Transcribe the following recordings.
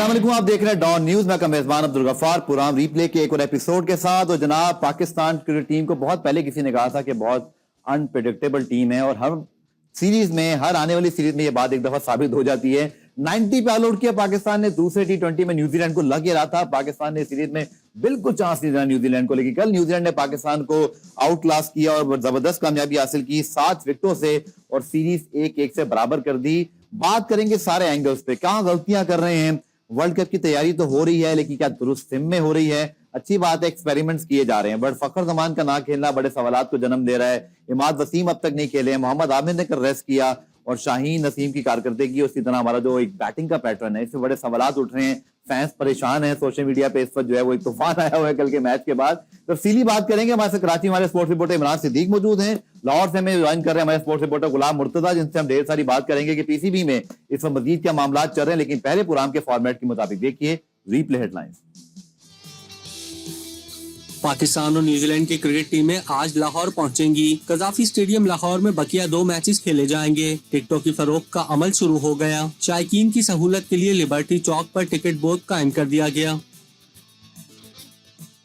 अस्सलाम वालेकुम, आप देख रहे हैं डॉन न्यूज। मैं का मेजबान अब्दुल गफ्फार पुराम रिप्ले के एक और एपिसोड के साथ। और जनाब, पाकिस्तान क्रिकेट टीम को बहुत पहले किसी ने कहा था कि बहुत अनप्रिडिक्टेबल टीम है और हर सीरीज में, हर आने वाली सीरीज में ये बात एक दफा साबित हो जाती है। 90 पे ऑल आउट किया पाकिस्तान ने। दूसरे T20 में न्यूजीलैंड को लग ही रहा था। पाकिस्तान ने सीरीज में बिल्कुल चांस नहीं दिया न्यूजीलैंड को, लेकिन कल न्यूजीलैंड ने पाकिस्तान को आउट क्लास किया और जबरदस्त कामयाबी हासिल की 7 विकेटों से और सीरीज 1-1 से बराबर कर दी। बात करेंगे सारे एंगल्स पे, कहां गलतियां कर रहे हैं। वर्ल्ड कप की तैयारी तो हो रही है, लेकिन क्या दुरुस्त सिम में हो रही है? अच्छी बात है, एक्सपेरिमेंट्स किए जा रहे हैं, बट फखर जमान का ना खेलना बड़े सवालात को जन्म दे रहा है। इमाद वसीम अब तक नहीं खेले हैं, मोहम्मद आमिर ने कर रेस्ट किया और शाहीन नसीम की कारकर्दगी, उसी तरह हमारा जो एक बैटिंग का पैटर्न है, इससे बड़े सवालात उठ रहे हैं। फैंस परेशान है, सोशल मीडिया पे इस वक्त जो है वो एक तूफान आया हुआ है कल के मैच के बाद। तफसीली बात करेंगे। हमारे साथ कराची हमारे स्पोर्ट्स रिपोर्टर इमरान सिद्दीक मौजूद हैं। लाहौर से हमें ज्वाइन कर रहे हैं हमारे स्पोर्ट्स रिपोर्टर गुलाम मुर्तजा, जिनसे हम ढेर सारी बात करेंगे कि पीसीबी में इस वक्त मजीद क्या मामला चल रहे हैं। लेकिन पहले प्रोग्राम के फॉर्मेट के मुताबिक देखिए रीप्ले हेडलाइंस। पाकिस्तान और न्यूजीलैंड की क्रिकेट टीमें आज लाहौर पहुंचेंगी। कजाफी स्टेडियम लाहौर में बकिया 2 मैचेस खेले जाएंगे। टिकटों की फरोख्त का अमल शुरू हो गया। शायकीन की सहूलत के लिए लिबर्टी चौक पर टिकट बोर्ड कायम कर दिया गया।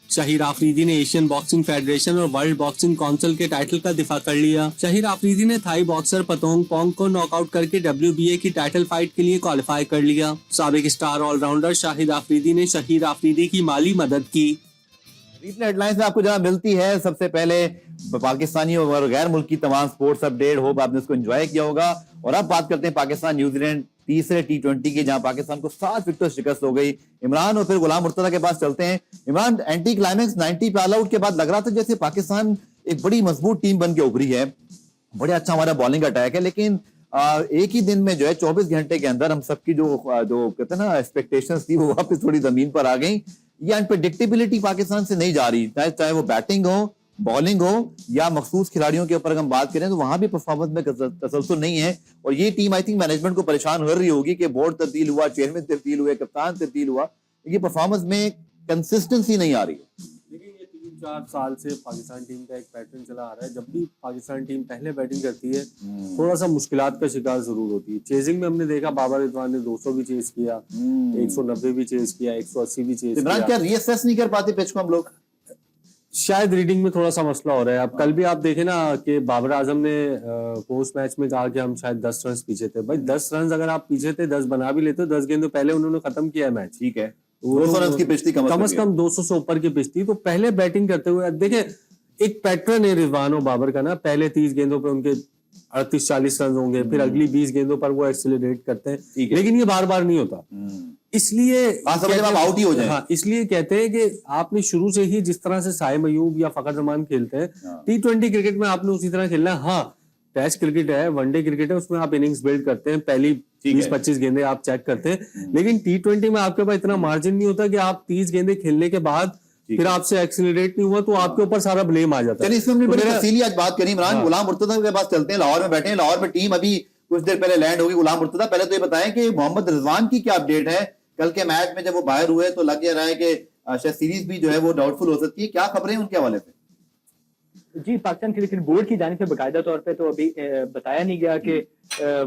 शहीर आफरीदी ने एशियन बॉक्सिंग फेडरेशन और वर्ल्ड बॉक्सिंग काउंसिल के टाइटल का दिफा कर लिया। शहीर आफरीदी ने थाई बॉक्सर पतोंग पोंग को नॉकआउट करके WBA की टाइटल फाइट के लिए क्वालिफाई कर लिया। साबिक स्टार ऑलराउंडर शाहिद आफरीदी ने शहीर आफरीदी की माली मदद की। रीप्ले हेडलाइंस में आपको जरा मिलती है सबसे पहले पाकिस्तानी और गैर मुल्की तमाम स्पोर्ट्स अपडेट। होप आपने उसको एंजॉय किया होगा। और अब बात करते हैं पाकिस्तान न्यूजीलैंड तीसरे T20 की, जहां पाकिस्तान को 7 विकेटों शिकस्त हो गई। इमरान और फिर गुलाम मुर्तजा के पास चलते हैं। इमरान, एंटी क्लाइमैक्स 90 पे ऑल आउट के बाद लग रहा था जैसे पाकिस्तान एक बड़ी मजबूत टीम बन के उभरी है, बड़े अच्छा हमारा बॉलिंग अटैक है, लेकिन एक ही दिन में जो है 24 घंटे के अंदर हम सबकी जो कहते हैं ना एक्सपेक्टेशंस थी वो वापस थोड़ी जमीन पर आ गई। ये अनप्रेडिक्टेबिलिटी पाकिस्तान से नहीं जा रही, चाहे वो बैटिंग हो, बॉलिंग हो या मखसूस खिलाड़ियों के ऊपर हम बात करें तो वहां भी परफॉर्मेंस में तसलसल नहीं है। और ये टीम आई थिंक मैनेजमेंट को परेशान कर रही होगी कि बोर्ड तब्दील हुआ, चेयरमैन तब्दील हुए, कप्तान तब्दील हुआ, ये परफॉर्मेंस में कंसिस्टेंसी नहीं आ रही है। लेकिन ये 3-4 साल से पाकिस्तान टीम का एक पैटर्न चला आ रहा है। जब भी पाकिस्तान टीम पहले बैटिंग करती है थोड़ा सा मुश्किलात का शिकार जरूर होती है। चेजिंग में हमने देखा बाबर रिजवान ने 200 भी चेज किया, 190 भी चेज किया, 180 भी चेज किया। क्या रीअसेस नहीं कर पाते पिच को हम लोग? शायद रीडिंग में थोड़ा सा मसला हो रहा है। अब कल भी आप देखें ना कि बाबर आजम ने पोस्ट मैच में कहा कि हम शायद 10 रन पीछे थे। भाई 10 रन अगर आप पीछे थे, 10 बना भी लेते हो, 10 गेंदों पहले उन्होंने खत्म किया मैच, ठीक है, 200 रन की पिच थी, कम से कम 200 से ऊपर की पिच थी। तो पहले बैटिंग करते हुए देखें, एक पैटर्न है रिजवान और बाबर का ना, पहले 30 गेंदों पे उनके 38-40 रन होंगे, फिर अगली 20 गेंदों पर वो एक्सेलरेट करते हैं, लेकिन ये बार बार नहीं होता। इसलिए आउट ही हो जाए। हाँ, इसलिए कहते हैं कि आपने शुरू से ही जिस तरह से साइम अयूब या फखर जमान खेलते हैं, T20 क्रिकेट में आपने उसी तरह खेलना है। हाँ, टेस्ट क्रिकेट है, वनडे क्रिकेट है, उसमें आप इनिंग्स बिल्ड करते हैं, पहली 20-25 गेंदें आप चेक करते हैं। लेकिन T20 में आपके पास इतना मार्जिन नहीं होता कि आप 30 गेंदें खेलने के बाद फिर आपसे एक्सीलरेट नहीं हुआ तो आपके ऊपर सारा ब्लेम आ जाता है। चलिए, इसमें हमने बड़ी तफसीली आज बात करी। इमरान, गुलाम मुर्तजा के पास चलते हैं। लाहौर में बैठे हैं, लाहौर में टीम अभी कुछ देर पहले लैंड होगी। गुलाम मुर्तजा, पहले तो ये बताएं कि मोहम्मद रिजवान की क्या अपडेट है? कल के मैच में जब वो बाहर हुए तो लग रहा है कि शायद सीरीज भी जो है वो डाउटफुल हो सकती है। क्या खबरें हैं उनके हवाले से? जी, पाकिस्तान क्रिकेट बोर्ड की जानिब से बाकायदा तौर पे तो अभी बताया नहीं गया कि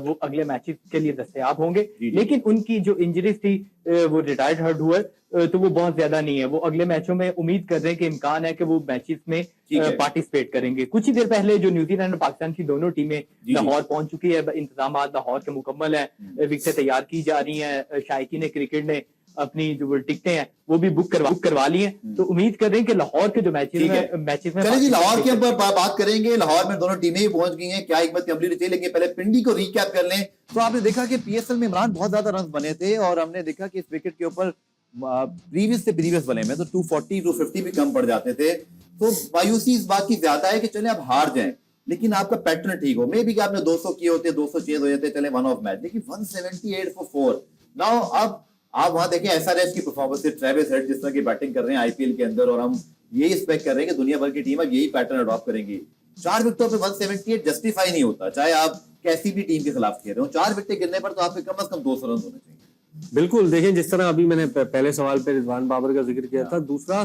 वो अगले मैचेस के लिए दस्तयाब होंगे, लेकिन उनकी जो इंजरीज थी वो रिटायर्ड हर्ट हुए तो वो बहुत ज्यादा नहीं है। वो अगले मैचों में उम्मीद कर रहे हैं कि इम्कान है कि वो मैचेस में पार्टिसिपेट करेंगे। कुछ ही देर पहले जो न्यूजीलैंड और पाकिस्तान की दोनों टीमें लाहौर पहुंच चुकी है। इंतजाम लाहौर के मुकम्मल है, विकेटें तैयार की जा रही हैं। शायकीन क्रिकेट ने अपनी जो टिकटें हैं वो भी बुक करवा ली हैं। तो उम्मीद कर रहे हैं कि लाहौर के जो मैचेस में चलिए जी, लाहौर के ऊपर बात करेंगे। लाहौर में दोनों टीमें ही पहुंच गई हैं, क्या हिकमत अमली रही, लेकिन पहले पिंडी को रिकैप कर लें। तो आपने देखा कि PSL में इमरान बहुत ज्यादा रन बने थे और हमने देखा कि इस विकेट के ऊपर प्रीवियस वाले में तो 240 250 भी कम पड़ जाते थे। तो मायूसी इस बात की ज्यादा है कि चले आप हार जाएं, लेकिन आपका पैटर्न ठीक हो। मे भी कि आपने 200 किए होते, 200 चेज हो जाते, चले वन ऑफ मैच, लेकिन 178 फॉर 4। नाउ अब आप वहां देखें SRH की परफॉर्मेंस, ट्रेविस हेड जिस तरह की बैटिंग कर रहे हैं IPL के अंदर, और हम यही एक्सपेक्ट कर रहे हैं कि दुनिया भर की टीम अब यही पैटर्न अडॉप्ट करेंगी। 4 विकेटों पे 178 जस्टिफाई नहीं होता, चाहे आप कैसी भी टीम के खिलाफ खेल रहे हो। 4 विकेट गिरने पर तो आपके कम से कम 200 रन होने चाहिए। बिल्कुल, देखें जिस तरह अभी मैंने पहले सवाल पे रिजवान बाबर का जिक्र किया था, दूसरा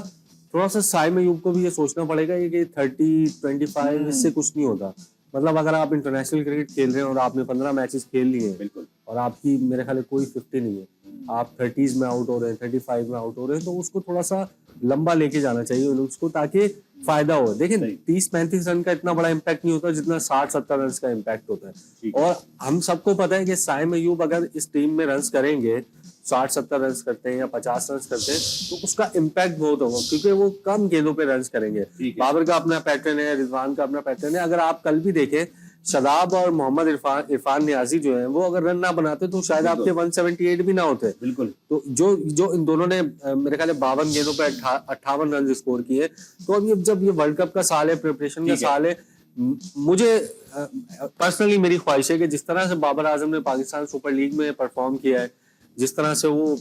थोड़ा सा साइम अयूब को भी ये सोचना पड़ेगा कि 30-25 इससे कुछ नहीं होता। मतलब अगर आप इंटरनेशनल क्रिकेट खेल रहे हैं और आपने 15 मैचेस खेल लिए हैं, बिल्कुल, और आपकी मेरे ख्याल कोई 50 नहीं है, आप 30s में आउट हो रहे हैं, 35 में आउट हो रहे हैं, तो उसको थोड़ा सा लंबा लेके जाना चाहिए उसको, ताकि फायदा हो। देखिए 30-35 रन का इतना बड़ा इम्पैक्ट नहीं होता जितना 60-70 रन का इम्पैक्ट होता है। और हम सबको पता है कि साइम अयूब अगर इस टीम में रन करेंगे, 60-70 रन करते हैं या 50 रन करते हैं, तो उसका इम्पैक्ट बहुत होगा, क्योंकि वो कम गेंदों पे रन करेंगे। बाबर का अपना पैटर्न है, रिजवान का अपना पैटर्न है। अगर आप कल भी देखें, शादाब और मोहम्मद इरफान नियाजी जो है, वो अगर रन ना बनाते तो शायद आपके 178 भी ना होते। बिल्कुल। तो जो इन दोनों ने मेरे ख्याल 52 गेंदों पे 58 रन स्कोर किए। तो अब ये जब ये वर्ल्ड कप का साल है, प्रिपरेशन का साल है, मुझे पर्सनली मेरी ख्वाहिश है कि जिस तरह से बाबर आजम ने पाकिस्तान सुपर लीग में परफॉर्म किया है, जिस तरह से वो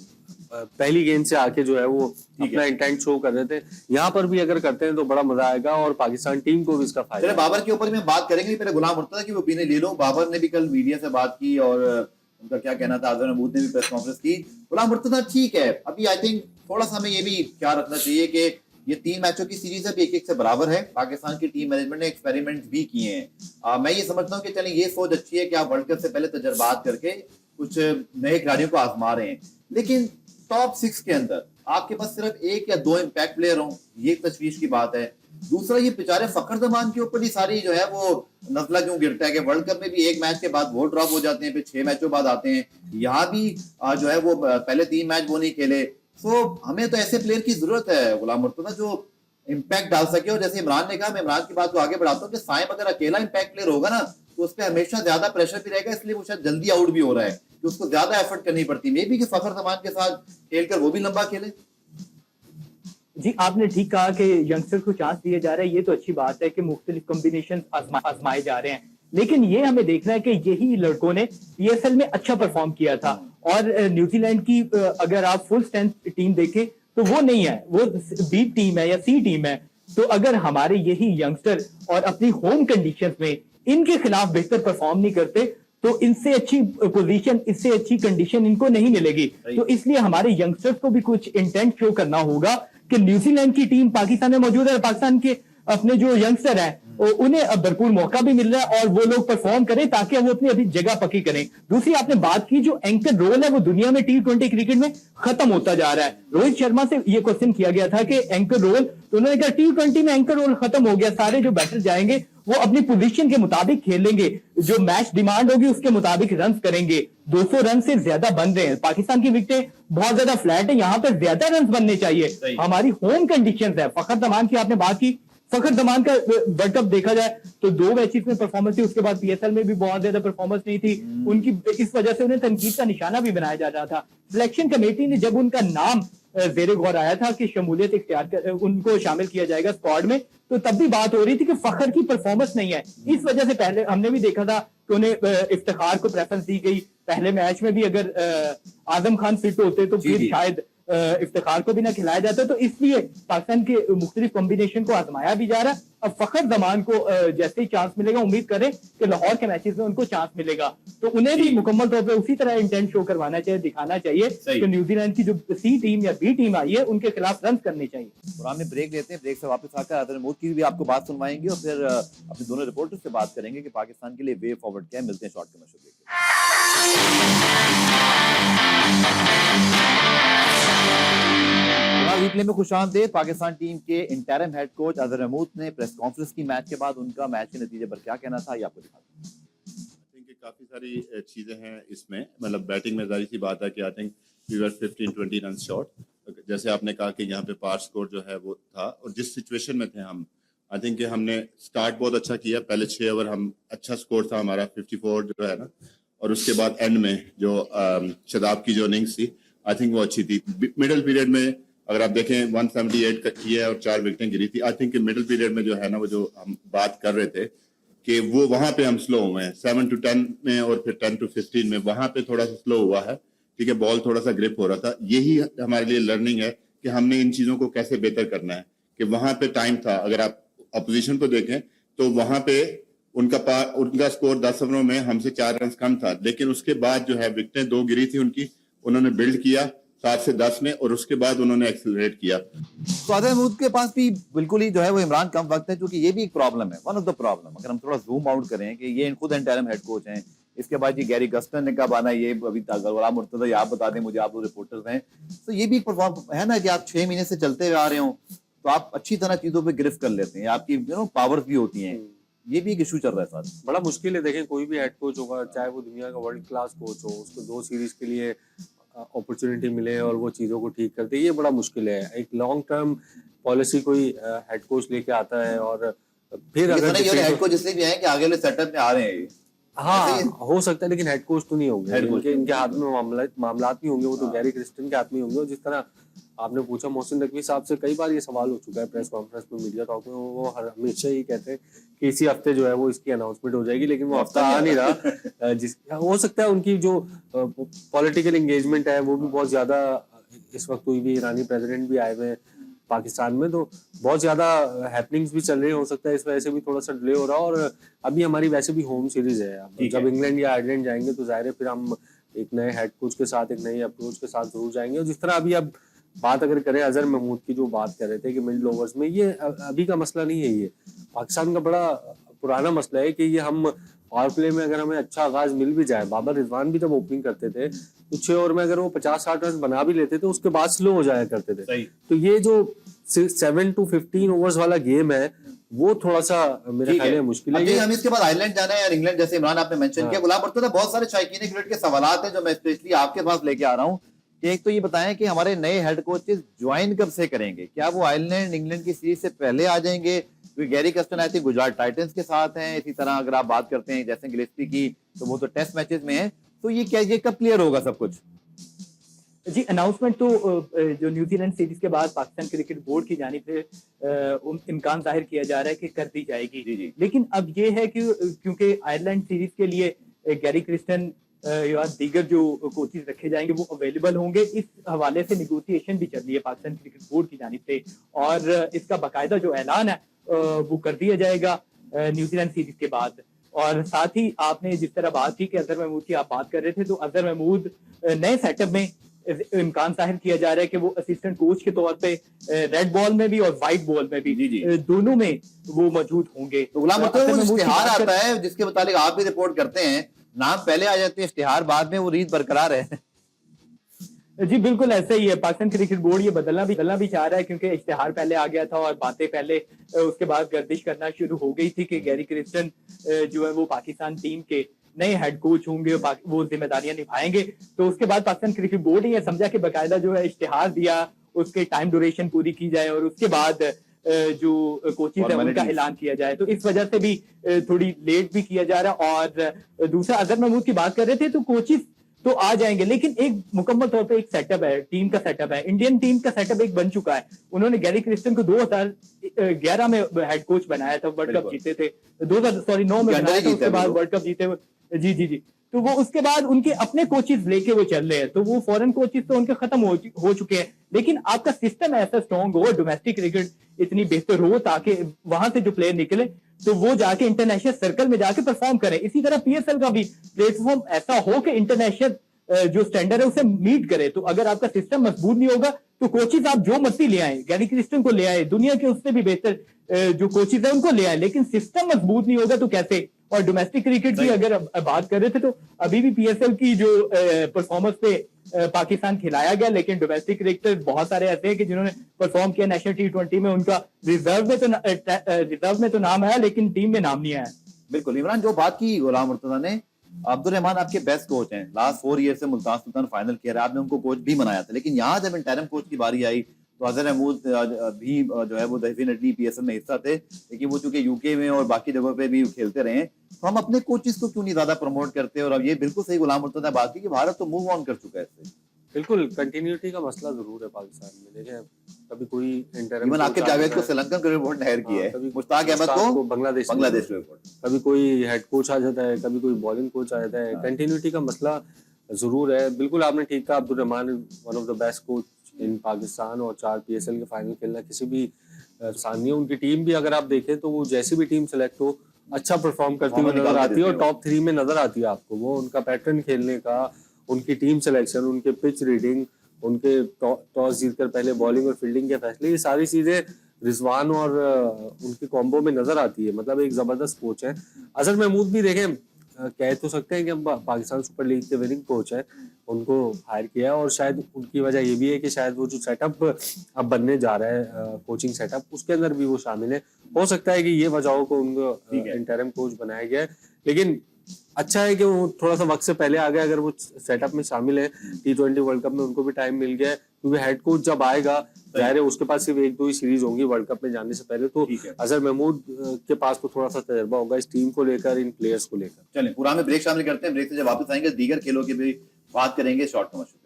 पहली गेंद से आके जो है वो अपना इंटेंट शो कर रहे थे, यहाँ पर भी अगर करते हैं तो बड़ा मजा आएगा और पाकिस्तान टीम को भी इसका फायदा। चलिए बाबर के ऊपर भी बात करेंगे, पहले गुलाम मुर्तजा की ओपिनियन ले लो। बाबर ने भी कल मीडिया से बात की और उनका क्या कहना था, अजहर महमूद ने भी प्रेस कॉन्फ्रेंस की। गुलाम मुर्तजा ठीक है, अभी आई थिंक थोड़ा सा हमें ये भी ख्याल रखना चाहिए कि ये 3 मैचों की सीरीज है, एक से बराबर है। पाकिस्तान की टीम मैनेजमेंट ने एक्सपेरिमेंट भी किए हैं। मैं ये समझता हूँ कि चलिए ये सोच अच्छी है कि आप वर्ल्ड कप से पहले तजर्बात करके कुछ नए खिलाड़ियों को आजमा रहे हैं, लेकिन टॉप 6 के अंदर आपके पास सिर्फ 1 या 2 इम्पैक्ट प्लेयर हों, ये एक तशवीश की बात है। दूसरा, ये बेचारे फखर जमान के ऊपर ही सारी जो है वो नजला क्यों गिरता है कि वर्ल्ड कप में भी 1 मैच के बाद वो ड्रॉप हो जाते हैं, फिर 6 मैचों बाद आते हैं। यहाँ भी जो है वो पहले 3 मैच वो नहीं खेले। सो हमें तो ऐसे प्लेयर की जरूरत है गुलाम मुर्तजा जो इम्पैक्ट डाल सके। और जैसे इमरान ने कहा, मैं इमरान की बात को आगे बढ़ाता हूँ कि साइम अगर अकेला इम्पैक्ट प्लेयर होगा ना, तो उस पर हमेशा ज्यादा प्रेशर भी रहेगा, इसलिए वो शायद जल्दी आउट भी हो रहा है कि उसको ज्यादा एफर्ट करनी पड़ती है। मे बी कि फखर जमान के साथ खेलकर वो भी लंबा खेले। जी, आपने ठीक कहा कि यंगस्टर को चांस दिए जा रहा है, ये तो अच्छी बात है कि मुख्तलिफ कॉम्बिनेशन आजमाए जा रहे हैं, लेकिन ये हमें देखना है कि यही लड़कों ने पीएसएल में अच्छा परफॉर्म किया था। और न्यूजीलैंड की अगर आप फुल स्ट्रेंथ टीम देखें तो वो नहीं है, वो बी टीम है या सी टीम है। तो अगर हमारे यही यंगस्टर और अपनी होम कंडीशंस में इनके खिलाफ बेहतर परफॉर्म नहीं करते तो इनसे अच्छी पोजीशन, इससे अच्छी कंडीशन इनको नहीं मिलेगी। तो इसलिए हमारे यंगस्टर्स को भी कुछ इंटेंट शो करना होगा कि न्यूजीलैंड की टीम पाकिस्तान में मौजूद है, पाकिस्तान के अपने जो यंगस्टर हैं उन्हें अब भरपूर मौका भी मिल रहा है और वो लोग परफॉर्म करें ताकि वो अपनी अभी जगह पक्की करें। दूसरी, आपने बात की जो एंकर रोल है वो दुनिया में T20 क्रिकेट में खत्म होता जा रहा है। रोहित शर्मा से ये क्वेश्चन किया गया था कि एंकर रोल, तो उन्होंने कहा T20 में एंकर रोल खत्म हो गया, सारे जो बैटर जाएंगे वो अपनी पोजीशन के मुताबिक खेलेंगे, जो मैच डिमांड होगी उसके मुताबिक रन करेंगे। 200 रन से ज्यादा बन रहे हैं, पाकिस्तान की विकेटें बहुत ज्यादा फ्लैट है, यहाँ पर ज्यादा रन बनने चाहिए। हमारी होम कंडीशंस है। फखर जमान की आपने बात की, फखर जमान का वर्ल्ड कप देखा जाए तो 2 मैचेस में परफॉर्मेंस थी, उसके बाद पीएसएल में भी बहुत ज्यादा परफॉर्मेंस नहीं थी उनकी, इस वजह से उन्हें तनकीद का निशाना भी बनाया जा रहा था। सिलेक्शन कमेटी ने जब उनका नाम जेरे गौर आया था कि शमूलियत इख्तियार कर उनको शामिल किया जाएगा स्क्वाड में, तो तब भी बात हो रही थी कि फखर की परफॉर्मेंस नहीं है। इस वजह से पहले हमने भी देखा था कि उन्हें इफ्तिखार को प्रेफरेंस दी गई। पहले मैच में भी अगर आजम खान फिट होते तो फिर शायद इफ्तिखार को भी ना खिलाया जाता। तो इसलिए पाकिस्तान के मुख्तलिफ कॉम्बिनेशन को आजमाया भी जा रहा है। अब फखर जमान को जैसे ही चांस मिलेगा, उम्मीद करें कि लाहौर के मैचेस में उनको चांस मिलेगा, तो उन्हें भी मुकम्मल तौर पे उसी तरह इंटेंट शो करवाना चाहिए, दिखाना चाहिए कि न्यूजीलैंड की जो सी टीम या बी टीम आई है उनके खिलाफ रन करने चाहिए। और हमने ब्रेक लेते हैं, ब्रेक से वापस आकर अजहर महमूद की भी आपको बात सुनवाएंगे और फिर अपने दोनों रिपोर्टर्स से बात करेंगे कि पाकिस्तान के लिए वे फॉरवर्ड क्या है। मिलते हैं शॉर्ट कमर्शियल ब्रेक। रिप्ले में खुशामदीद। पाकिस्तान टीम के interim head coach Azhar Mahmood ने प्रेस कॉन्फ्रेंस की मैच के बाद उनका मैच के नतीजे पर क्या कहना था, ये आपको दिखाते हैं। काफी सारी चीजें हैं इसमें, मतलब बैटिंग में जाहिर सी बात है कि I think we were 15-20 run short. जैसे आपने कहा कि यहाँ पे पार स्कोर जो है वो था और जिस सिचुएशन में थे हम, आई थिंक कि हमने स्टार्ट बहुत अच्छा किया। पहले 6 ओवर हम अच्छा स्कोर था हमारा 54 जो है ना, और उसके बाद एंड में जो शदाब की जो इनिंग्स थी आई थिंक वो अच्छी थी। मिडिल पीरियड में अगर आप देखें 178 की है और 4 विकेटें गिरी थी। आई थिंक कि मिडिल पीरियड में जो है ना वो जो हम बात कर रहे थे कि वो वहां पे हम स्लो हुए हैं 7 to 10 में और फिर 10 to 15 में, वहां पे थोड़ा सा स्लो हुआ है। ठीक है, बॉल थोड़ा सा ग्रिप हो रहा था। यही हमारे लिए लर्निंग है कि हमने इन चीजों को कैसे बेहतर करना है। कि वहां पे टाइम था, अगर आप अपोजिशन को देखें तो वहां पे उनका स्कोर 10 ओवरों में हमसे 4 रन कम था, लेकिन उसके बाद जो है विकेटें 2 गिरी थी उनकी, उन्होंने बिल्ड किया 7 से 10 में और उसके बाद उन्होंने एक्सेलरेट किया। तो अजहर महमूद के पास भी बिल्कुल ही जो है वो इमरान कम वक्त है, क्योंकि ये भी एक प्रॉब्लम है, वन ऑफ द प्रॉब्लम। अगर हम थोड़ा जूम आउट करें कि ये खुद इंटरिम हेड कोच हैं, इसके बाद जी गैरी कस्टन ने कब आना, ये अभी तक गुलाम मुर्तजा आप बता दें मुझे, आप लोग रिपोर्टर्स हैं, तो ये भी एक परफॉर्म है ना कि आप 6 महीने से चलते हुए आ रहे हो तो आप अच्छी तरह चीजों पे गिरफ्त कर लेते हैं, आपकी पावर्स भी होती हैं, ये भी एक इशू चल रहा है साथ। बड़ा मुश्किल है, देखें कोई भी हेड कोच होगा चाहे वो दुनिया का वर्ल्ड क्लास कोच हो, उसको 2 सीरीज के लिए अपॉर्चुनिटी मिले और वो चीज़ों को ठीक करते, ये बड़ा मुश्किल है। एक लॉन्ग टर्म पॉलिसी कोई हेड कोच लेके आता है और फिर अगर हेड कोच इसलिए भी है कि आगे वाले सेटअप में आ रहे हैं, हाँ हो सकता है, लेकिन हेड कोच तो नहीं होंगे, इनके हाथ में मामलात नहीं होंगे, वो तो गैरी क्रिस्टन के हाथ में होंगे। और जिस तरह आपने पूछा मोहसिन नकवी साहब से, कई बार ये सवाल हो चुका है प्रेस कॉन्फ्रेंस में, मीडिया टॉक में, वो हमेशा ही कहते हैं कि इसी हफ्ते जो है वो इसकी अनाउंसमेंट हो जाएगी, लेकिन वो हफ्ता आ नहीं रहा। जिस हो सकता है उनकी जो पॉलिटिकल एंगेजमेंट है वो भी बहुत ज्यादा इस वक्त हुई भी, ईरानी प्रेसिडेंट भी आए हुए हैं पाकिस्तान में, तो बहुत ज्यादा हैपनिंग्स भी चल रही है, हो सकता है इस वजह से भी थोड़ा सा डिले हो रहा है। और अभी हमारी वैसे भी होम सीरीज है, जब इंग्लैंड या आयरलैंड जाएंगे तो जाहिर है फिर हम एक नए हेड कोच के साथ, एक नई अप्रोच के साथ जरूर जाएंगे। और जिस तरह अभी अब बात अगर करें अजहर महमूद की, जो बात कर रहे थे कि मिडिल ओवर्स में, ये अभी का मसला नहीं है, ये पाकिस्तान का बड़ा पुराना मसला है कि ये हम पावर प्ले में अगर हमें अच्छा आगाज मिल भी जाए, बाबर रिजवान भी जब ओपनिंग करते थे तो 6 ओवर में अगर वो 50-60 रन बना भी लेते थे उसके बाद स्लो हो जाया करते थे। तो ये जो 7 to 15 ओवर्स वाला गेम है वो थोड़ा सा मेरे ख्याल में मुश्किल है। हम इसके बाद आयरलैंड जाना है या इंग्लैंड, जैसे इमरान आपने मेंशन किया, गुलाम मुर्तजा, बहुत सारे शायकीन क्रिकेट के सवालात हैं जो मैं स्पेशली आपके पास लेके आ रहा हूँ। एक तो ये बताएं कि हमारे नए हेड कोचेस ज्वाइन कब से करेंगे, क्या वो आयरलैंड इंग्लैंड की सीरीज से पहले आ जाएंगे? क्योंकि Gary Kirsten I think Gujarat Titans के साथ हैं, इसी तरह अगर आप बात करते हैं जैसे गिलेस्पी की तो वो तो टेस्ट मैचेस में है, तो ये क्या, ये कब क्लियर होगा सब कुछ? जी अनाउंसमेंट तो जो न्यूजीलैंड सीरीज के बाद पाकिस्तान क्रिकेट बोर्ड की जानिब से इम्कान जाहिर किया जा रहा है कि कर दी जाएगी। जी। लेकिन अब ये है कि क्योंकि आयरलैंड सीरीज के लिए गैरी क्रिस्टन या दीगर जो कोचेस रखे जाएंगे वो अवेलेबल होंगे, इस हवाले से निगोशिएशन भी चल रही है पाकिस्तान क्रिकेट बोर्ड की जानिब से, और इसका बाकायदा जो ऐलान है वो कर दिया जाएगा न्यूजीलैंड सीरीज के बाद। और साथ ही आपने जिस तरह बात की कि अजहर महमूद की आप बात कर रहे थे, तो अजहर महमूद नए सेटअप में इम्कान जाहिर किया जा रहा है कि वो असिस्टेंट कोच के तौर पे रेड बॉल में भी और व्हाइट बॉल में भी दोनों में वो मौजूद होंगे। तो गुलाम मुर्तजा इश्तिहार आता है जिसके मुताबिक आप भी रिपोर्ट करते हैं, नाम पहले आ जाते हैं, इश्तिहार बाद में, वो रीत बरकरार है। जी बिल्कुल ऐसा ही है, पाकिस्तान क्रिकेट बोर्ड ये बदलना भी चाह रहा है, क्योंकि इश्तिहार पहले आ गया था और बातें पहले उसके बाद गर्दिश करना शुरू हो गई थी कि गैरी क्रिस्टन जो है वो पाकिस्तान टीम के नए हेड कोच होंगे, वो जिम्मेदारियां निभाएंगे। तो उसके बाद पाकिस्तान क्रिकेट बोर्ड ने समझा कि बाकायदा जो है इश्तिहार दिया, उसके टाइम ड्यूरेशन पूरी की जाए और उसके बाद जो कोचेस है उनका ऐलान किया जाए। तो इस वजह से भी थोड़ी लेट भी किया जा रहा है। और दूसरा अजहर महमूद की बात कर रहे थे, तो कोचेस तो आ जाएंगे, लेकिन एक मुकम्मल तौर पे एक सेटअप है, टीम का सेटअप है, इंडियन टीम का सेटअप एक बन चुका है। उन्होंने गैरी क्रिस्टन को 2011 में हेड कोच बनाया था, वर्ल्ड कप जीते थे, 9 में बनाया था, उसके बाद वर्ल्ड कप जीते। जी तो वो उसके बाद उनके अपने कोचेस लेके वो चल रहे हैं, तो वो फॉरेन कोचेस तो उनके खत्म हो चुके हैं, लेकिन आपका सिस्टम ऐसा स्ट्रॉन्ग हो, डोमेस्टिक क्रिकेट इतनी बेहतर हो, ताकि वहां से जो प्लेयर निकले तो वो जाके इंटरनेशनल सर्कल में जाके परफॉर्म करें। इसी तरह पीएसएल का भी प्लेटफॉर्म ऐसा हो कि इंटरनेशनल जो स्टैंडर्ड है उसे मीट करे। तो अगर आपका सिस्टम मजबूत नहीं होगा तो कोचेस आप जो मर्जी ले आए, गैरी क्रिस्टन को ले आए, दुनिया के उससे भी बेहतर जो कोचेस है उनको ले आए, लेकिन सिस्टम मजबूत नहीं होगा तो कैसे? और डोमेस्टिक क्रिकेट की अगर बात कर रहे थे, तो अभी भी पीएसएल की जो परफॉर्मेंस पे पाकिस्तान खिलाया गया, लेकिन डोमेस्टिक क्रिकेटर बहुत सारे ऐसे हैं कि जिन्होंने परफॉर्म किया नेशनल T20 में, उनका रिजर्व में तो नाम आया लेकिन टीम में नाम नहीं आया। बिल्कुल इमरान, जो बात की गुलाम मुर्तजा ने, अब्दुल रहमान आपके बेस्ट कोच हैं, लास्ट 4 ईयर से मुल्तान सुल्तान फाइनल किया, आपने उनको कोच भी बनाया था, लेकिन यहाँ जब इंटरिम कोच की बारी आई तो अजहर महमूद भी जो है वो डेफिनेटली पीएसएल में हिस्सा थे, लेकिन वो चूंकि यूके में और बाकी जगहों पे भी खेलते रहे, तो हम अपने कोचेस को क्यों नहीं ज्यादा प्रमोट करते? और अब ये बिल्कुल सही गुलाम मुर्तजा बात की कि भारत तो मूव ऑन कर चुका है इससे। बिल्कुल कंटिन्यूटी का मसला जरूर है पाकिस्तान में। देखें कभी कोई इंटरिम, आपके जावेद को श्रीलंकन क्रिकेट बोर्ड ने हायर किया है, मुश्ताक अहमद को बांग्लादेश कभी कोई हेड कोच आ जाता है, कभी कोई बॉलिंग कोच आ जाता है, कंटिन्यूटी का मसला जरूर है। बिल्कुल आपने ठीक कहा, Abdul Rahman one of the best coach in Pakistan, और 4 पीएसएल के फाइनल खेलना किसी भी आसान नहीं है। उनकी टीम भी अगर आप देखें तो वो जैसी भी टीम सेलेक्ट हो अच्छा परफॉर्म करती हुई नजर आती है और टॉप 3 में नजर आती है आपको। वो उनका पैटर्न खेलने का, उनकी टीम सिलेक्शन, उनके पिच रीडिंग, उनके टॉस जीतकर पहले बॉलिंग और फील्डिंग के फैसले, ये सारी चीजें रिजवान और उनके कॉम्बो में नजर आती है। मतलब एक जबरदस्त कोच है। अजहर महमूद भी देखें कह तो सकते हैं कि हम पाकिस्तान सुपर लीग के विनिंग कोच है, उनको हायर किया है, और शायद उनकी वजह ये भी है कि शायद वो जो सेटअप अब बनने जा रहा है कोचिंग सेटअप, उसके अंदर भी वो शामिल है। हो सकता है कि ये वजहों को उनको इंटरिम कोच बनाया गया है, लेकिन अच्छा है कि वो थोड़ा सा वक्त से पहले आ गए। अगर वो सेटअप में शामिल है T20 वर्ल्ड कप में, उनको भी टाइम मिल गया है, क्योंकि हेड कोच जब आएगा जाहिर है उसके पास सिर्फ 1-2 ही सीरीज होंगी वर्ल्ड कप में जाने से पहले, तो अजहर महमूद के पास तो थोड़ा सा तजर्बा होगा इस टीम को लेकर, इन प्लेयर्स को लेकर। चलें पूरा में ब्रेक शामिल करते हैं, ब्रेक से जब वापस आएंगे दीगर खेलों की भी बात करेंगे। Short commercial.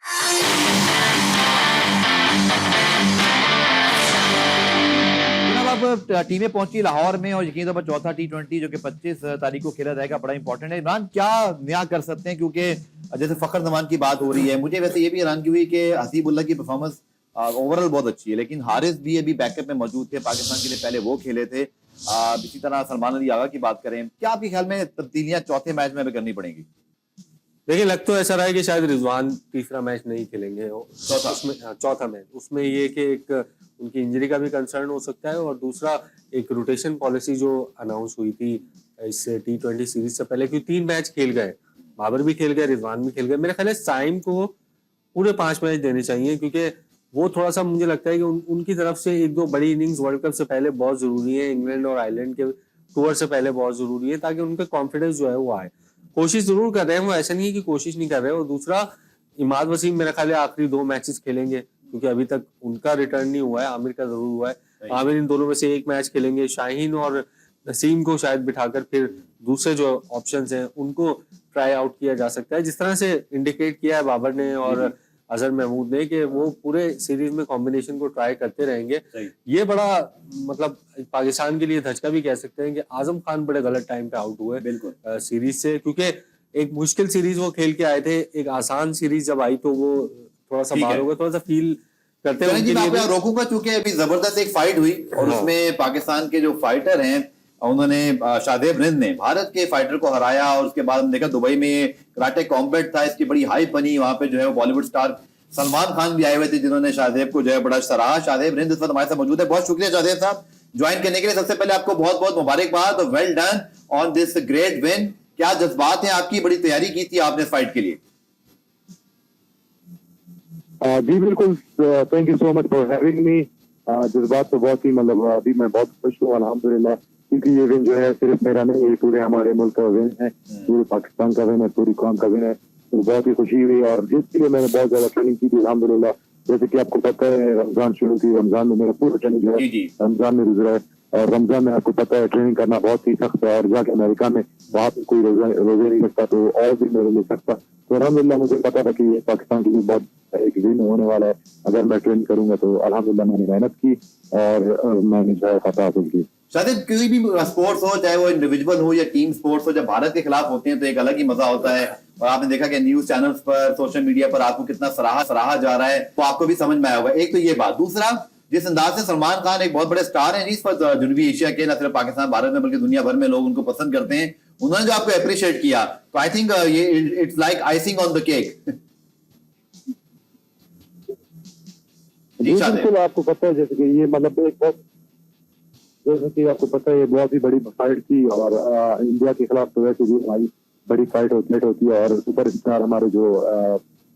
अब टीमें पहुंची लाहौर में और यकीन तौर पर चौथा T20 जो कि 25 तारीख को खेला जाएगा बड़ा इंपॉर्टेंट है। इमरान क्या नया कर सकते हैं, क्योंकि जैसे फखर जमान की बात हो रही है, मुझे वैसे ये भी हैरानगी हुई कि हसीबुल्लाह की परफॉर्मेंस ओवरऑल बहुत अच्छी है, लेकिन हारिस भी अभी बैकअप में मौजूद थे, पाकिस्तान के लिए पहले वो खेले थे। इसी तरह सलमान अली आगा की बात करें, क्या आपके ख्याल में तब्दीलियां चौथे मैच में करनी पड़ेंगी? देखिए लग तो ऐसा रहा है कि शायद रिजवान तीसरा मैच नहीं खेलेंगे, चौथा मैच, उसमें ये कि एक उनकी इंजरी का भी कंसर्न हो सकता है, और दूसरा एक रोटेशन पॉलिसी जो अनाउंस हुई थी इस T20 सीरीज से पहले, क्योंकि 3 मैच खेल गए, बाबर भी खेल गए, रिजवान भी खेल गए, मेरे ख्याल है साइम को पूरे 5 मैच देने चाहिए, क्योंकि वो थोड़ा सा मुझे लगता है कि उनकी तरफ से 1-2 बड़ी इनिंग्स वर्ल्ड कप से पहले बहुत जरूरी है, इंग्लैंड और आयरलैंड के टूर से पहले बहुत जरूरी है, ताकि उनका कॉन्फिडेंस जो है वो आए। कोशिश जरूर कर रहे हैं वो, ऐसा नहीं है कि कोशिश नहीं कर रहे हैं। और दूसरा इमाद वसीम मेरा ख्याल है आखिरी 2 मैचेस खेलेंगे, क्योंकि अभी तक उनका रिटर्न नहीं हुआ है, आमिर का जरूर हुआ है। आमिर इन दोनों में से एक मैच खेलेंगे, शाहीन और नसीम को शायद बिठाकर फिर दूसरे जो ऑप्शंस हैं उनको ट्राई आउट किया जा सकता है, जिस तरह से इंडिकेट किया है बाबर ने और अजहर महमूद ने कि वो पूरे सीरीज में कॉम्बिनेशन को ट्राई करते रहेंगे। ये बड़ा मतलब पाकिस्तान के लिए धचका भी कह सकते हैं कि आजम खान बड़े गलत टाइम पे आउट हुए बिल्कुल सीरीज से, क्योंकि एक मुश्किल सीरीज वो खेल के आए थे, एक आसान सीरीज जब आई तो वो थोड़ा सा बाहर हो गया, थोड़ा सा फील करते हैं उनके लिए। मैं रोकूंगा क्योंकि अभी जबरदस्त एक फाइट हुई और उसमें पाकिस्तान के जो फाइटर हैं उन्होंने शाहजेब रिंद ने भारत के फाइटर को हराया, और उसके बाद हमने देखा दुबई में कराटे कॉम्बैट था, इसकी बड़ी हाइप बनी, वहां पे जो है वो बॉलीवुड स्टार सलमान खान भी आए हुए थे जिन्होंने शाहजेब को जो है बड़ा सराहा। शाहजेब रिंद इस वक्त हमारे साथ मौजूद है, बहुत शुक्रिया शाहजेब साहब ज्वाइन करने के लिए। सबसे पहले आपको बहुत बहुत मुबारकबाद और well done on this great win. क्या जज्बात हैं आपकी, बड़ी तैयारी की थी आपने फाइट के लिए? जी बिल्कुल, thank you so much for having me. जज्बात तो बहुत ही मतलब अभी मैं बहुत खुश हूँ अल्हम्दुलिल्लाह, क्योंकि ये विन जो है सिर्फ मेरा नहीं, ये पूरे हमारे मुल्क का विन है, पूरे पाकिस्तान का विन है, पूरी कौम का विन है। तो बहुत ही खुशी हुई और जिसके लिए मैंने बहुत ज्यादा ट्रेनिंग की थी अल्हम्दुलिल्लाह। जैसे कि आपको पता है रमजान शुरू की, रमजान में मेरा पूरा ट्रेनिंग जो है रमजान में गुजरा है, और रमजान में आपको पता है ट्रेनिंग करना बहुत ही सख्त है, और जाके अमेरिका में वहाँ पे कोई रोजे नहीं रखता, तो और भी मेरे लिए सख्त था। तो अल्हम्दुलिल्लाह मुझे पता था कि ये पाकिस्तान के लिए बहुत एक विन होने वाला है, अगर मैं ट्रेन करूंगा तो अल्हम्दुलिल्लाह मैंने मेहनत की और मैंने जो है फतह हासिल की। शायद कोई भी स्पोर्ट्स हो, चाहे वो इंडिविजुअल हो या टीम स्पोर्ट्स हो, जब भारत के खिलाफ होते हैं तो एक अलग ही मजा होता है, और आपने देखा कि न्यूज चैनल्स पर, सोशल मीडिया पर आपको कितना सराहा जा रहा है, तो आपको भी समझ में आया होगा। एक तो ये बात, दूसरा जिस अंदाज से सलमान खान एक बहुत बड़े स्टार हैं इस पर जनूबी एशिया के, न सिर्फ पाकिस्तान भारत में बल्कि दुनिया भर में लोग उनको पसंद करते हैं, उन्होंने जो आपको अप्रिशिएट किया, तो आई थिंक ये it's like icing on the cake. बिल्कुल, आपको पता है जैसे कि ये मतलब एक बहुत, जैसे कि आपको पता है ये बहुत ही बड़ी फाइट थी, और इंडिया के खिलाफ तो वैसे भी हमारी बड़ी फाइट होती है, और सुपर स्टार हमारे जो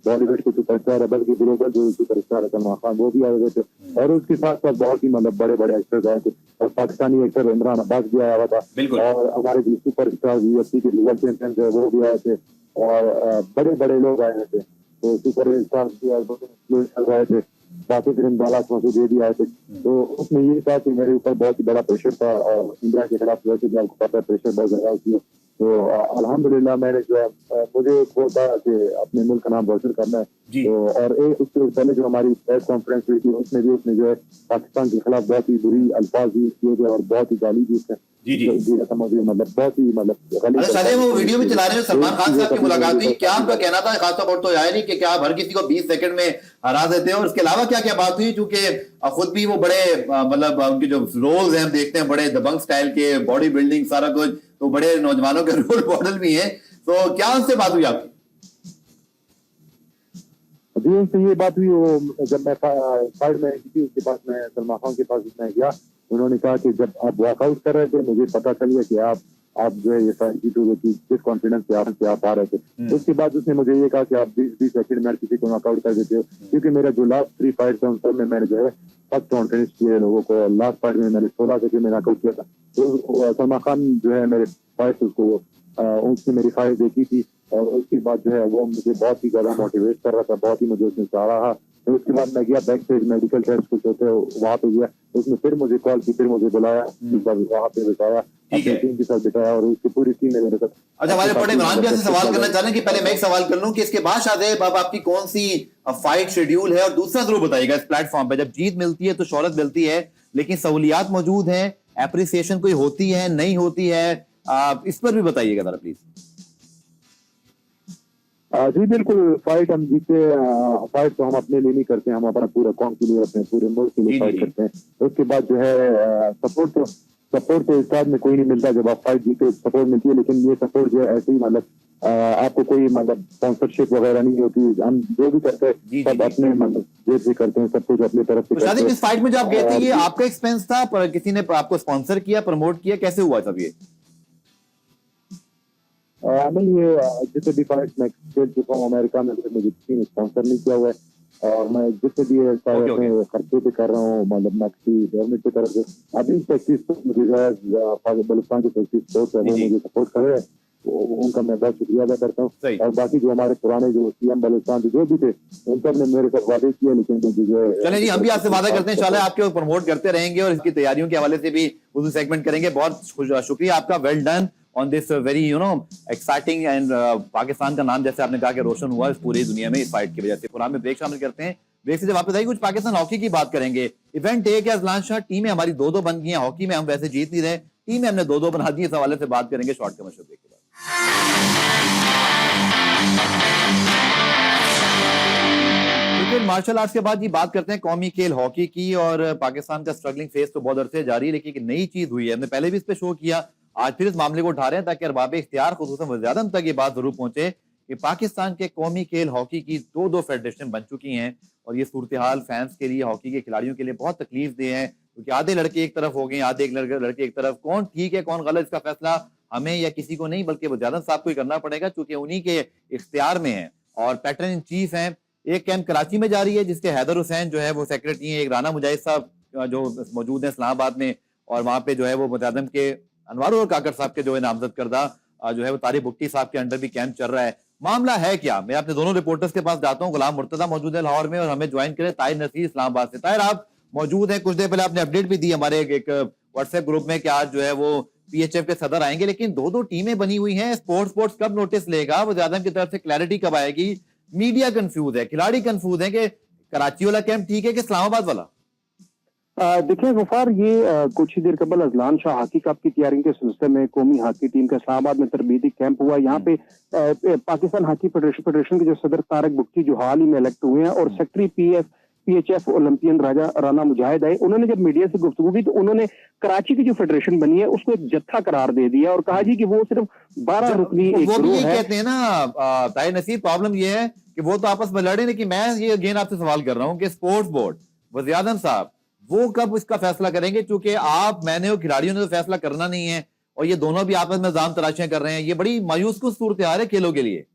बॉलीवुड के सुपरस्टार है, बल्कि ग्लोबल जो सुपरस्टार है सलमान खान, वो भी आए हुए थे, और उसके साथ साथ बहुत ही मतलब बड़े बड़े एक्टर्स आए थे, और पाकिस्तानी एक्टर इमरान अब्बास भी आया हुआ था, और हमारे जो सुपर स्टार UFC के वर्ल्ड चैंपियन है वो भी आए थे, और बड़े बड़े लोग आए थे, तो सुपर स्टार भी आए थे, बाकी मसूद भी आए थे। तो उसमें ये था कि मेरे ऊपर बहुत ही बड़ा प्रेशर था, और इंडिया के खिलाफ वैसे भी आपको पता है प्रेशर बहुत ज्यादा होती है, तो अल्हम्दुलिल्लाह मैंने जो है मुझे वो था कि अपने मुल्क का नाम रोशन करना है, तो और उससे पहले जो हमारी प्रेस कॉन्फ्रेंस हुई थी उसमें भी जो है पाकिस्तान के खिलाफ बहुत ही बुरी अल्फाज यूज किए थे, और बहुत ही गाली दी थे, मतलब बहुत ही मतलब वो वीडियो में चला रहे हैं सलमान खान साहब की मुलाकात हुई, क्या आपका कहना था? खासतौर पर तो यार नहीं कि क्या आप हर किसी को 20 सेकंड में हरा देते हैं, और उसके अलावा क्या क्या बात हुई, क्योंकि खुद भी वो बड़े मतलब उनके जो रोल्स हैं हम देखते हैं बड़े दबंग स्टाइल के, बॉडी बिल्डिंग सारा कुछ, तो बड़े नौजवानों के रोल मॉडल भी हैं, तो क्या उनसे बात हुई आपकी? जी उनसे ये बात हुई, वो जब मैं फाइट में थी उसके पास, मैं सलमान खान के पास मैं गया, उन्होंने कहा कि जब आप वॉकआउट कर रहे थे मुझे पता चल गया कि आप आप जो है ये फाइट जीतोगे कि जिस कॉन्फिडेंस से आप आ रहे थे। उसके बाद उसने मुझे ये कहा कि आप 20 सेकंड में किसी को नॉकआउट कर देते हो, क्योंकि मेरा जो लास्ट 3 फाइट था उन सब में मैंने जो है फर्स्ट राउंड फिनिश किए लोगों को। लास्ट फाइट में मैंने 16 सेकंड में नॉकआउट किया था। तो सलमान खान जो है मेरे फाइट उसको उसने मेरी फाइट देखी थी और उसके बाद जो है वो मुझे बहुत ही ज्यादा मोटिवेट कर रहा था, बहुत ही मुझे उसने सराहा। तो उसके बाद मैं गया बैक स्टेज मेडिकल टेस्ट कुछ होते हैं वहां पे गया, उसने फिर मुझे कॉल की, फिर मुझे बुलाया, वहां पे बिठाया, अपनी टीम के साथ बिठाया और उसकी पूरी टीम ने मेरे साथ। अच्छा, हमारे बड़े इमरान भी आपसे सवाल करना चाह रहे हैं कि पहले मैं एक सवाल कर लूं कि इसके बाद शायद अब आपकी कौन सी फाइट शेड्यूल है, और दूसरा जरूर बताइएगा इस प्लेटफॉर्म पे जब जीत मिलती है तो शोहरत मिलती है, लेकिन सहूलियात मौजूद है, एप्रिसिएशन कोई होती है नहीं होती है, इस पर भी बताइएगा जरा प्लीज। जी बिल्कुल, फाइट हम जीते, फाइट तो हम अपने लिए नहीं करते हैं, हम अपना पूरा कौम के लिए, अपने पूरे मुल्क के लिए फाइट करते हैं। उसके बाद जो है सपोर्ट तो इस बात में कोई नहीं मिलता, जब आप फाइट जीते सपोर्ट मिलती है, लेकिन ये सपोर्ट जो है ऐसे ही मतलब आपको कोई मतलब स्पॉन्सरशिप वगैरह नहीं होती। हम जो भी करते हैं सब अपने मतलब जेब से करते हैं, सब कुछ अपनी तरफ से करते हैं। इस फाइट में जो आप गए थे ये आपका एक्सपेंस था, पर किसी ने आपको स्पॉन्सर किया, प्रमोट किया, कैसे हुआ सब ये? नहीं, ये जितने भी फाइट मैं खेल चुका हूँ अमेरिका में, मुझे किसी ने स्पॉन्सर नहीं किया हुआ है और मैं जितने भी अपने खर्चे पे कर रहा हूँ, मतलब मैं किसी गवर्नमेंट की तरफ से अभी प्रैक्टिस मुझे जो है बलुस्तान की प्रैक्टिस स्पोर्ट्स है वो मुझे सपोर्ट कर रहे हैं, उनका मैं बहुत शुक्रिया अदा करता हूँ। और बाकी जो हमारे पुराने जो सीएम बलुस्तान जो भी थे उन सब ने मेरे साथ वादे किए, लेकिन जो चले जी, हम भी आपसे वादा करते हैं इंशाल्लाह आपके प्रमोट करते रहेंगे और इसकी तैयारियों के हवाले से भी उर्दू सेगमेंट करेंगे। बहुत शुक्रिया आपका, well done on this very exciting and Pakistan का नाम जैसे आपने कहा कि रोशन हुआ इस पूरी दुनिया में इस फाइट की वजह से। प्रोग्राम में ब्रेक शामिल करते हैं, ब्रेक से जब वापस आएगी कुछ पाकिस्तान हॉकी की बात करेंगे। इवेंट एक है अजलान शाह, टीमें हमारी 2-2 बन गई हैं, हॉकी में हम वैसे जीत नहीं रहे, टीमें हमने 2-2 बना दी, इस हवाले से बात करेंगे शॉर्ट कमर्शियल ब्रेक के बाद। क्रिकेट मार्शल आर्ट्स के बाद जी बात करते हैं कौमी खेल हॉकी की, और पाकिस्तान का स्ट्रगलिंग फेज तो बहुत अरसे जारी है, लेकिन एक नई चीज हुई है, हमने पहले भी इस पे शो किया, आज फिर इस मामले को उठा रहे हैं ताकि अरबाब इख्तियार खुसूसन वज़ीर-ए-आज़म तक ये बात जरूर पहुंचे कि पाकिस्तान के कौमी खेल हॉकी की 2-2 फेडरेशन बन चुकी हैं और ये सूरत हाल फैंस के लिए, हॉकी के खिलाड़ियों के लिए बहुत तकलीफ दे है, क्योंकि आधे लड़के एक तरफ हो गए, आधे लड़के एक तरफ। कौन ठीक है कौन गलत, इसका फैसला हमें या किसी को नहीं बल्कि वज़ीर-ए-आज़म साहब को ही करना पड़ेगा, क्योंकि उन्हीं के इख्तियार में है और पैटर्न इन चीफ हैं। एक कैंप कराची में जारी है जिसके हैदर हुसैन जो है वो सेक्रेटरी हैं, एक राना मुजाहिद साहब जो मौजूद है इस्लामाबाद में, और वहाँ पे जो है वो वज़ीर-ए-आज़म के अनवार और काकर साहब के जो है नामजद करदा जो है वो तारिक भुट्टी साहब के अंडर भी कैंप चल रहा है। मामला है क्या, मैं अपने दोनों रिपोर्टर्स के पास जाता हूँ। गुलाम मुर्तजा मौजूद है लाहौर में और हमें ज्वाइन करे ताहिर नसीर इस्लामाबाद से। ताहिर आप मौजूद हैं, कुछ देर पहले आपने अपडेट भी दी हमारे एक व्हाट्सएप ग्रुप में कि आज जो है वो PHF के सदर आएंगे, लेकिन 2-2 टीमें बनी हुई हैं, स्पोर्ट्स कब नोटिस लेगा, वज़ीर-ए-आज़म की तरफ से क्लैरिटी कब आएगी? मीडिया कंफ्यूज है, खिलाड़ी कंफ्यूज है कि कराची वाला कैंप ठीक है कि इस्लामाबाद वाला? देखिए गफार, ये कुछ ही देर कबल अजलान शाह हॉकी कप की तैयारी के सिलसिले में कौमी हॉकी टीम का इस्लामाबाद में तरबीती कैंप हुआ। यहाँ पे पाकिस्तान हॉकी फेडरेशन के जो सदर तारिक भुट्टी जो हाल ही में इलेक्ट हुए हैं और सेक्रेटरी PHF ओलंपियन राना मुजाहिद है, उन्होंने जब मीडिया से गुफ्तगू की तो उन्होंने कराची की जो फेडरेशन बनी है उसको एक जत्था करार दे दिया और कहा जी कि वो सिर्फ 12 रुकनी एक ग्रुप है। कहते हैं ना ताहिर नसीर, प्रॉब्लम ये है कि वो तो आपस में लड़े, लेकिन मैं ये अगेन आपसे सवाल कर रहा हूँ कि स्पोर्ट्स बोर्ड, वज़ीर-ए-आज़म साहब वो कब इसका फैसला करेंगे? क्योंकि मैंने और खिलाड़ियों ने तो फैसला करना नहीं है और ये दोनों भी आपस में जाम तराशियां कर रहे हैं, ये बड़ी मायूस कुछ सूरत हाल है खेलों के लिए।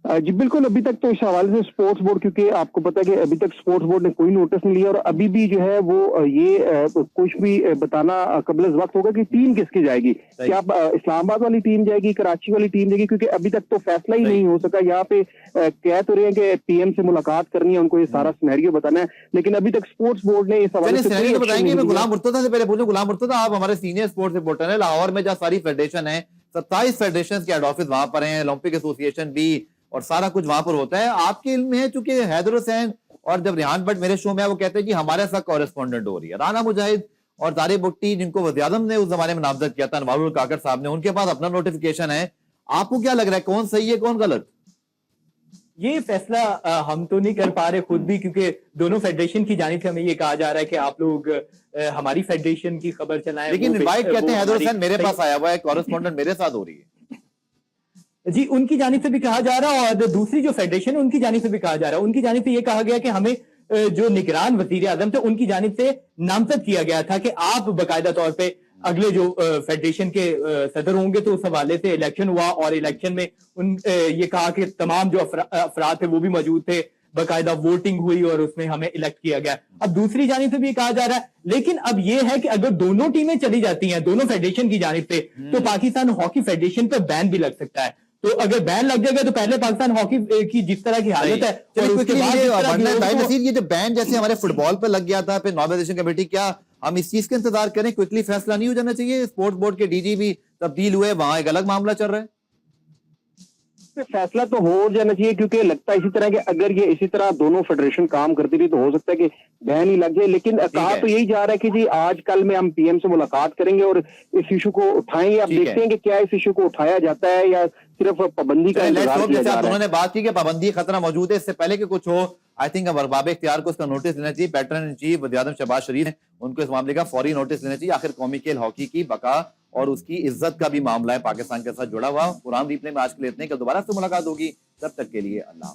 जी बिल्कुल, अभी तक तो इस हवाले से स्पोर्ट्स बोर्ड, क्योंकि आपको पता है कि अभी तक स्पोर्ट्स बोर्ड ने कोई नोटिस नहीं लिया और अभी भी जो है वो ये कुछ भी बताना कबल वक्त होगा कि टीम किसकी जाएगी, क्या इस्लामाबाद वाली टीम जाएगी, कराची वाली टीम जाएगी, क्योंकि अभी तक तो फैसला ही नहीं हो सका। यहाँ पे कह तो रहे हैं कि PM से मुलाकात करनी है, उनको ये सारा सिनेरियो बताना है, लेकिन अभी तक स्पोर्ट्स बोर्ड ने इस हवाले से बताएंगे। मैं गुलाम मुर्तजा से पहले पूछूं, गुलाम मुर्तजा आप हमारे सीनियर स्पोर्ट्स रिपोर्टर हैं, लाहौर में जहाँ सारी फेडरेशन है, 27 फेडरेशन के हेड ऑफिस वहां पर हैं, ओलंपिक एसोसिएशन भी और सारा कुछ वहां पर होता है, आपके इल्म में है चूंकि हैदर हुसैन और जब रेहान भट्ट मेरे शो में है वो कहते हैं कि हमारे साथ कॉरेस्पॉन्डेंट हो रही है, राना मुजाहिद और तारिक भुट्टी जिनको वज़ीर-ए-आज़म ने उस जमाने में नामजद किया था, अनवारुल काकर साहब ने, उनके पास अपना नोटिफिकेशन है। आपको क्या लग रहा है कौन सही है कौन गलत? ये फैसला हम तो नहीं कर पा रहे खुद भी, क्योंकि दोनों फेडरेशन की जानिब से हमें ये कहा जा रहा है कि आप लोग हमारी फेडरेशन की खबर चलाएं, लेकिन इनवाइट कहते हैं हैदर हुसैन मेरे पास आया हुआ है, कॉरेस्पॉन्डेंट मेरे साथ हो रही है जी, उनकी जानिब से भी कहा जा रहा है और दूसरी जो फेडरेशन है उनकी जानिब से भी कहा जा रहा है। उनकी जानिब से ये कहा गया कि हमें जो निगरान वजीर आजम थे उनकी जानिब से नामजद किया गया था कि आप बाकायदा तौर पे अगले जो फेडरेशन के सदर होंगे, तो उस हवाले से इलेक्शन हुआ और इलेक्शन में ये कहा कि तमाम जो अफराद थे वो भी मौजूद थे, बाकायदा वोटिंग हुई और उसमें हमें इलेक्ट किया गया। अब दूसरी जानिब से भी कहा जा रहा है, लेकिन अब ये है कि अगर दोनों टीमें चली जाती हैं दोनों फेडरेशन की जानिब से, तो पाकिस्तान हॉकी फेडरेशन पर बैन भी लग सकता है। तो अगर बैन लग जाएगा तो पहले पाकिस्तान हॉकी की जिस तरह की हालत है, चलिए और उसके quickly बाद ये जिस तरह की बढ़ना है, लोगों भाई को- नसीर, ये जो बैन जैसे हमारे फुटबॉल पे लग गया था, फिर नॉर्मलाइजेशन कमेटी, क्या हम इस चीज का इंतजार करें? क्विकली फैसला नहीं हो जाना चाहिए? स्पोर्ट्स बोर्ड के डीजी भी तब्दील हुए, वहां एक अलग मामला चल रहा है। फैसला तो हो जाना चाहिए, क्योंकि लगता है इसी तरह के अगर ये इसी तरह दोनों फेडरेशन काम करती रही तो हो सकता है कि बैन ही लग जाए। लेकिन कहा तो यही जा रहा है कि जी आज कल में हम पीएम से मुलाकात करेंगे और इस इशू को उठाएंगे। अब ठीक है। देखते हैं कि क्या इस इशू को उठाया जाता है या सिर्फ पाबंदी का लेट्स इंतजार होप, किया जैसे जा आप रहा दोनों है। ने बात की कि पाबंदी का खतरा मौजूद है, इससे पहले कि कुछ हो, आई थिंक अब अरबाब इख्तियार को इसका नोटिस लेना चाहिए। पैटर्न इन चीफ वज़ीर-ए-आज़म शहबाज शरीफ है, उनको इस मामले का फौरी नोटिस लेना चाहिए। आखिर कौमी खेल हॉकी की बका और उसकी इज्जत का भी मामला है पाकिस्तान के साथ जुड़ा हुआ। पुरान रिप्ले में आज के लिए इतने, कल दोबारा से मुलाकात होगी, तब तक के लिए अल्लाह।